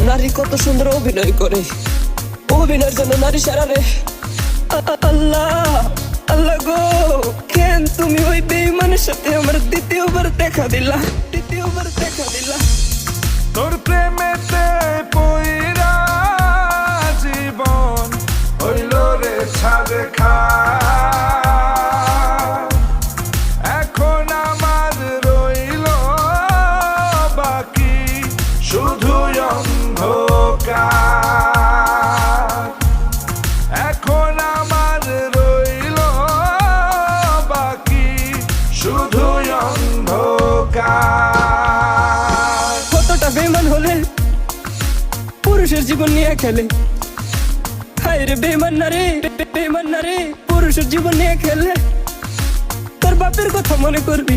নারী কত সুন্দর অভিনয় করে, অভিনয়ের জন্য নারী সারা রে। আল্লাহ আল্লাহ গো, কেন তুমি ওই বেঈমানের সাথে আমার দ্বিতীয়বার দেখা দিলা? তোর প্রেমেতে পইরা জীবন হইল রে ছাড়ে খা। এখন আমার রইল বাকি শুধু অন্ধকার। এখন আমার রইল বাকি শুধু অন্ধকার। কতটা বেঈমান হলে পুরুষের জীবন নিয়ে খেলে। হায় রে বেঈমান না রে, পুরুষের জীবন নিয়ে খেলে। তোর বাপের কথা মনে করবি।